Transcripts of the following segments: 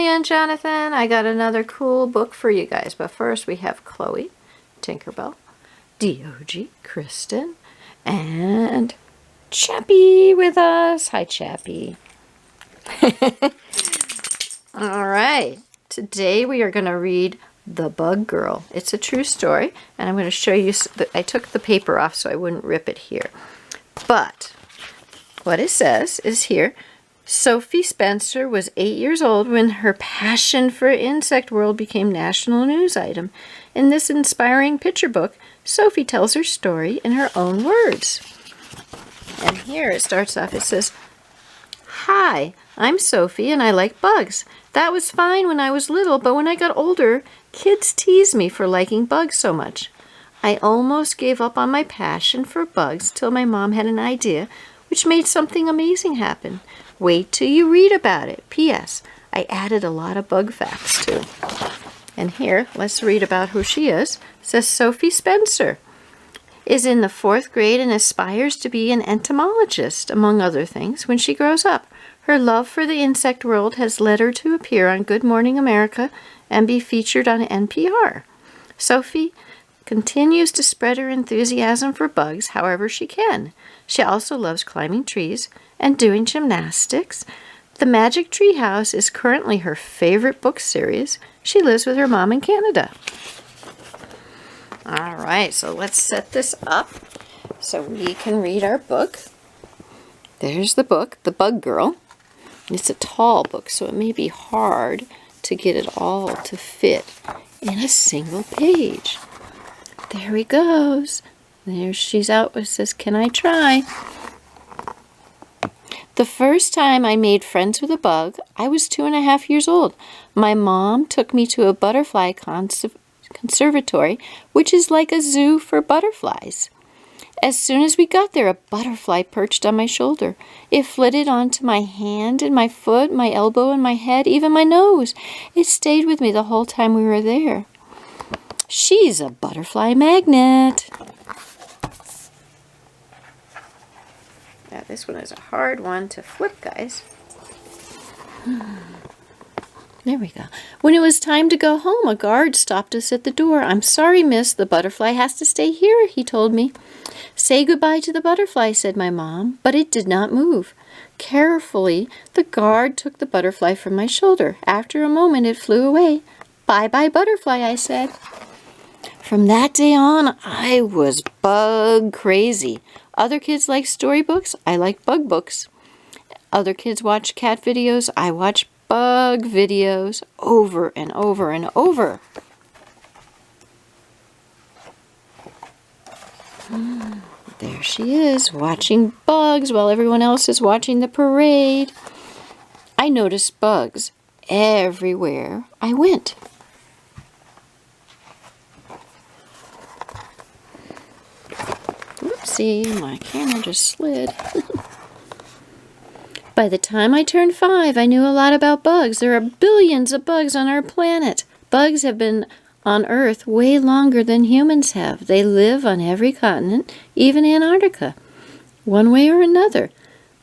Jan Jonathan. I got another cool book for you guys. But first we have Chloe, Tinkerbell, DOG, Kristen, and Chappie with us. Hi, Chappie. All right. Today we are going to read The Bug Girl. It's a true story, and I'm going to show you. I took the paper off so I wouldn't rip it here. But what it says is here, Sophie Spencer was 8 years old when her passion for insect world became national news item. In this inspiring picture book, Sophie tells her story in her own words. And here it starts off, it says, "Hi, I'm Sophie and I like bugs. That was fine when I was little, but when I got older, kids teased me for liking bugs so much. I almost gave up on my passion for bugs till my mom had an idea which made something amazing happen. Wait till you read about it. P.S. I added a lot of bug facts too." And here, let's read about who she is. It says Sophie Spencer is in the 4th grade and aspires to be an entomologist, among other things, when she grows up. Her love for the insect world has led her to appear on Good Morning America and be featured on NPR. Sophie continues to spread her enthusiasm for bugs however she can. She also loves climbing trees and doing gymnastics. The Magic Tree House is currently her favorite book series. She lives with her mom in Canada. All right, so let's set this up so we can read our book. There's the book, The Bug Girl. It's a tall book, so it may be hard to get it all to fit in a single page. There he goes. There she's out. It says, "Can I try?" The first time I made friends with a bug, I was 2.5 years old. My mom took me to a butterfly conservatory, which is like a zoo for butterflies. As soon as we got there, a butterfly perched on my shoulder. It flitted onto my hand and my foot, my elbow and my head, even my nose. It stayed with me the whole time we were there. She's a butterfly magnet. Now this one is a hard one to flip, guys. There we go. When it was time to go home, a guard stopped us at the door. "I'm sorry, miss, the butterfly has to stay here," he told me. "Say goodbye to the butterfly," said my mom, but it did not move. Carefully, the guard took the butterfly from my shoulder. After a moment, it flew away. "Bye-bye, butterfly," I said. From that day on, I was bug crazy. Other kids like storybooks. I like bug books. Other kids watch cat videos. I watch bug videos over and over and over. There she is, watching bugs while everyone else is watching the parade. I noticed bugs everywhere I went. Oopsie, my camera just slid. By the time I turned 5, I knew a lot about bugs. There are billions of bugs on our planet. Bugs have been on Earth way longer than humans have. They live on every continent, even Antarctica, one way or another.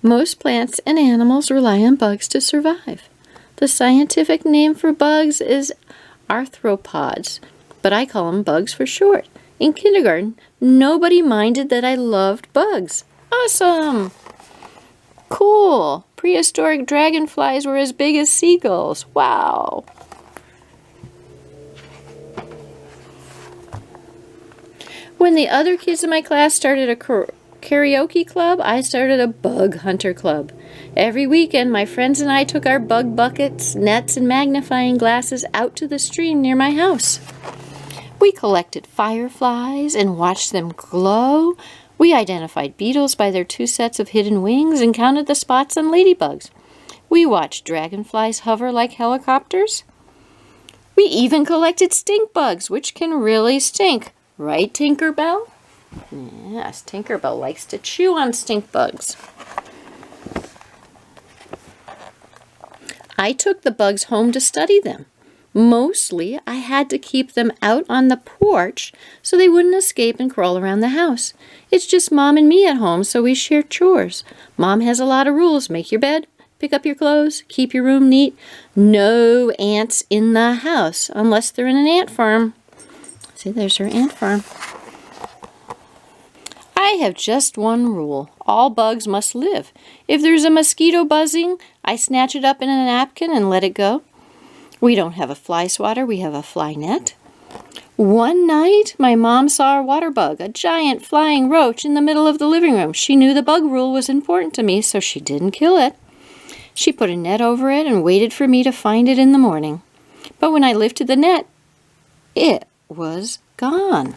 Most plants and animals rely on bugs to survive. The scientific name for bugs is arthropods, but I call them bugs for short. In kindergarten, nobody minded that I loved bugs. Awesome! Cool! Prehistoric dragonflies were as big as seagulls. Wow! When the other kids in my class started a karaoke club, I started a bug hunter club. Every weekend, my friends and I took our bug buckets, nets, and magnifying glasses out to the stream near my house. We collected fireflies and watched them glow. We identified beetles by their 2 sets of hidden wings and counted the spots on ladybugs. We watched dragonflies hover like helicopters. We even collected stink bugs, which can really stink. Right, Tinkerbell? Yes, Tinkerbell likes to chew on stink bugs. I took the bugs home to study them. Mostly, I had to keep them out on the porch so they wouldn't escape and crawl around the house. It's just Mom and me at home, so we share chores. Mom has a lot of rules. Make your bed, pick up your clothes, keep your room neat. No ants in the house, unless they're in an ant farm. See, there's her ant farm. I have just one rule. All bugs must live. If there's a mosquito buzzing, I snatch it up in a napkin and let it go. We don't have a fly swatter, we have a fly net. One night, my mom saw a water bug, a giant flying roach in the middle of the living room. She knew the bug rule was important to me, so she didn't kill it. She put a net over it and waited for me to find it in the morning. But when I lifted the net, it was gone.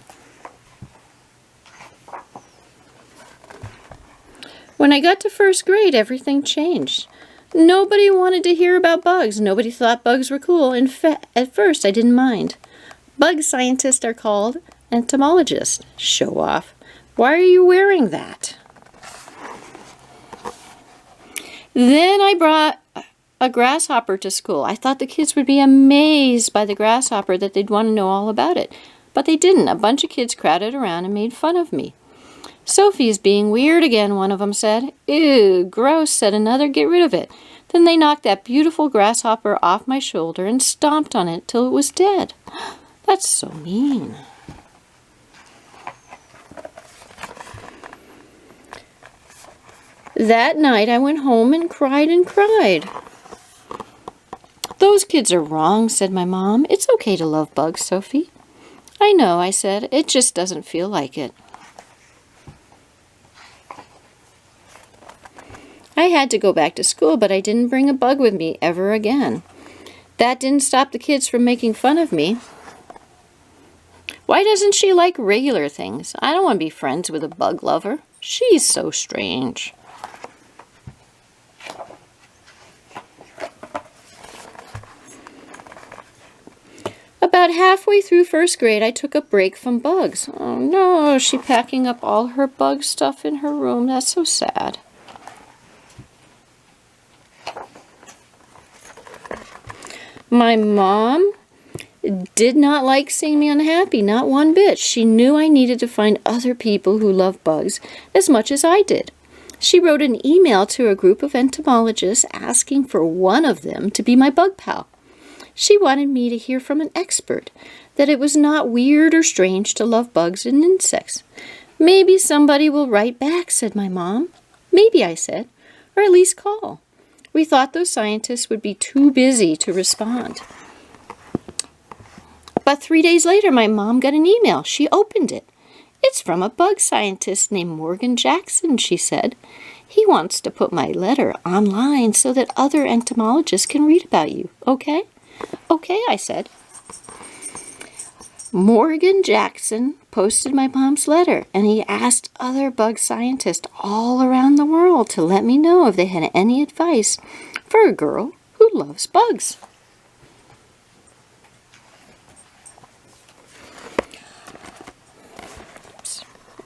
When I got to first grade, everything changed. Nobody wanted to hear about bugs. Nobody thought bugs were cool. In fact, at first, I didn't mind. Bug scientists are called entomologists. Show off. Why are you wearing that? Then I brought a grasshopper to school. I thought the kids would be amazed by the grasshopper, that they'd want to know all about it. But they didn't. A bunch of kids crowded around and made fun of me. "Sophie's being weird again," one of them said. "Ew, gross," said another. "Get rid of it." Then they knocked that beautiful grasshopper off my shoulder and stomped on it till it was dead. That's so mean. That night I went home and cried and cried. "Those kids are wrong," said my mom. "It's okay to love bugs, Sophie." "I know," I said. "It just doesn't feel like it." I had to go back to school, but I didn't bring a bug with me ever again. That didn't stop the kids from making fun of me. "Why doesn't she like regular things? I don't want to be friends with a bug lover. She's so strange." About halfway through first grade, I took a break from bugs. Oh no, she's packing up all her bug stuff in her room. That's so sad. My mom did not like seeing me unhappy, not one bit. She knew I needed to find other people who love bugs as much as I did. She wrote an email to a group of entomologists asking for one of them to be my bug pal. She wanted me to hear from an expert that it was not weird or strange to love bugs and insects. "Maybe somebody will write back," said my mom. "Maybe," I said, "or at least call." We thought those scientists would be too busy to respond. But 3 days later, my mom got an email. She opened it. "It's from a bug scientist named Morgan Jackson," she said. "He wants to put my letter online so that other entomologists can read about you. Okay?" "Okay," I said. Morgan Jackson posted my mom's letter, and he asked other bug scientists all around the world to let me know if they had any advice for a girl who loves bugs.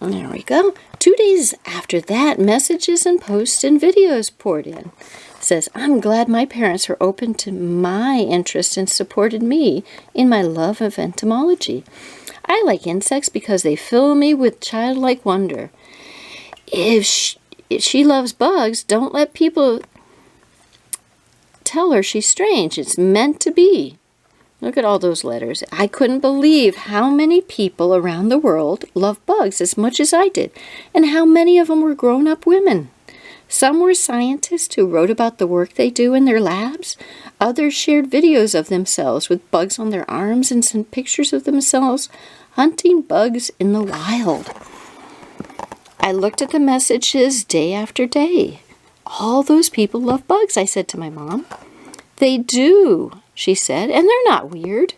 There we go. 2 days after that, messages and posts and videos poured in. It says, "I'm glad my parents were open to my interest and supported me in my love of entomology. I like insects because they fill me with childlike wonder. If she loves bugs, don't let people tell her she's strange. It's meant to be." Look at all those letters. I couldn't believe how many people around the world love bugs as much as I did, and how many of them were grown-up women. Some were scientists who wrote about the work they do in their labs. Others shared videos of themselves with bugs on their arms and sent pictures of themselves hunting bugs in the wild. I looked at the messages day after day. "All those people love bugs," I said to my mom. "They do," she said, "and they're not weird."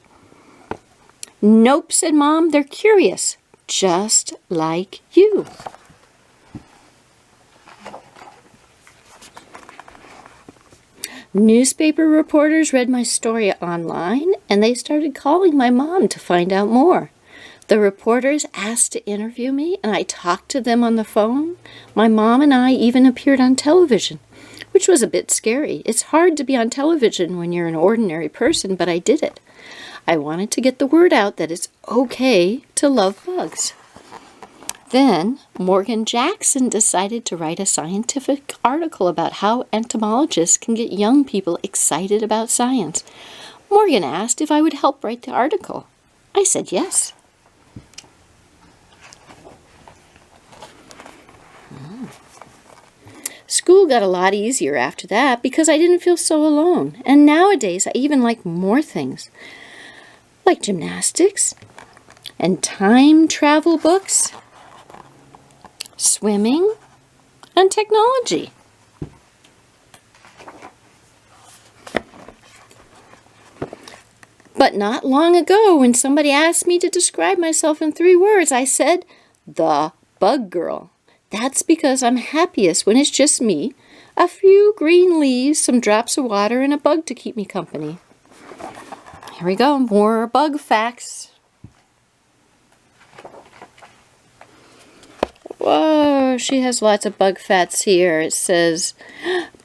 "Nope," said Mom, "they're curious, just like you." Newspaper reporters read my story online, and they started calling my mom to find out more. The reporters asked to interview me, and I talked to them on the phone. My mom and I even appeared on television, which was a bit scary. It's hard to be on television when you're an ordinary person, but I did it. I wanted to get the word out that it's okay to love bugs. Then Morgan Jackson decided to write a scientific article about how entomologists can get young people excited about science. Morgan asked if I would help write the article. I said yes. School got a lot easier after that because I didn't feel so alone. And nowadays I even like more things, like gymnastics and time travel books, swimming, and technology. But not long ago, when somebody asked me to describe myself in 3 words, I said, the bug girl. That's because I'm happiest when it's just me, a few green leaves, some drops of water, and a bug to keep me company. Here we go, more bug facts. Whoa, she has lots of bug facts here. It says,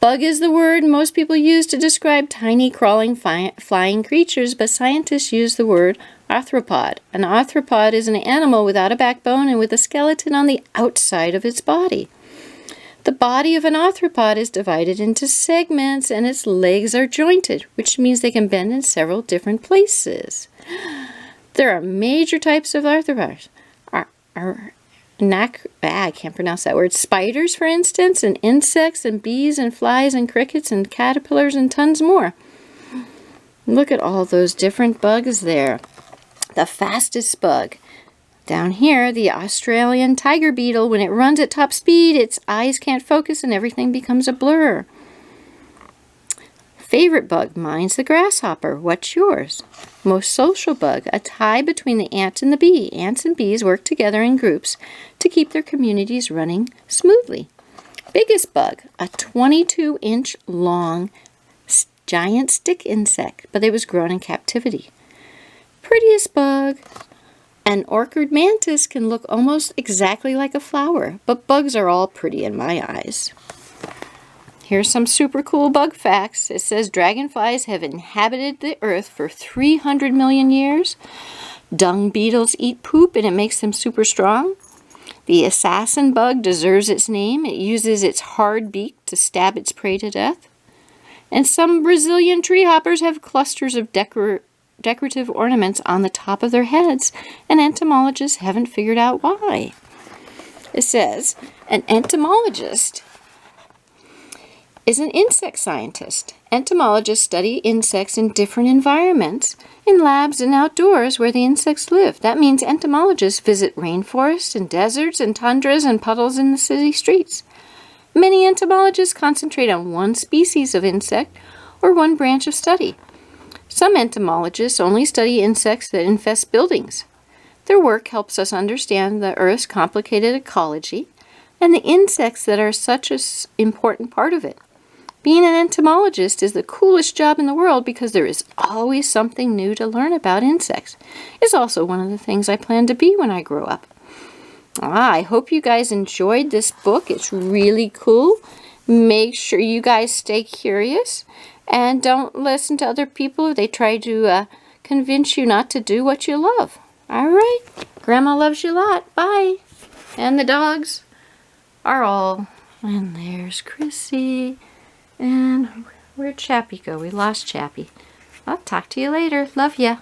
bug is the word most people use to describe tiny crawling flying creatures, but scientists use the word arthropod. An arthropod is an animal without a backbone and with a skeleton on the outside of its body. The body of an arthropod is divided into segments and its legs are jointed, which means they can bend in several different places. There are major types of arthropods. I can't pronounce that word. Spiders, for instance, and insects, and bees, and flies, and crickets, and caterpillars, and tons more. Look at all those different bugs there. The fastest bug. Down here, the Australian tiger beetle. When it runs at top speed, its eyes can't focus and everything becomes a blur. Favorite bug? Mine's the grasshopper. What's yours? Most social bug? A tie between the ant and the bee. Ants and bees work together in groups to keep their communities running smoothly. Biggest bug? A 22-inch long giant stick insect, but it was grown in captivity. Prettiest bug? An orchid mantis can look almost exactly like a flower, but bugs are all pretty in my eyes. Here's some super cool bug facts. It says dragonflies have inhabited the earth for 300 million years. Dung beetles eat poop and it makes them super strong. The assassin bug deserves its name. It uses its hard beak to stab its prey to death. And some Brazilian tree hoppers have clusters of decorative ornaments on the top of their heads, and entomologists haven't figured out why. It says, an entomologist is an insect scientist. Entomologists study insects in different environments, in labs and outdoors where the insects live. That means entomologists visit rainforests and deserts and tundras and puddles in the city streets. Many entomologists concentrate on one species of insect or one branch of study. Some entomologists only study insects that infest buildings. Their work helps us understand the Earth's complicated ecology and the insects that are such an important part of it. Being an entomologist is the coolest job in the world because there is always something new to learn about insects. It's also one of the things I plan to be when I grow up. I hope you guys enjoyed this book. It's really cool. Make sure you guys stay curious and don't listen to other people if they try to convince you not to do what you love. All right. Grandma loves you a lot. Bye. And the dogs are all. And there's Chrissy. And where'd Chappie go? We lost Chappie. I'll talk to you later. Love ya.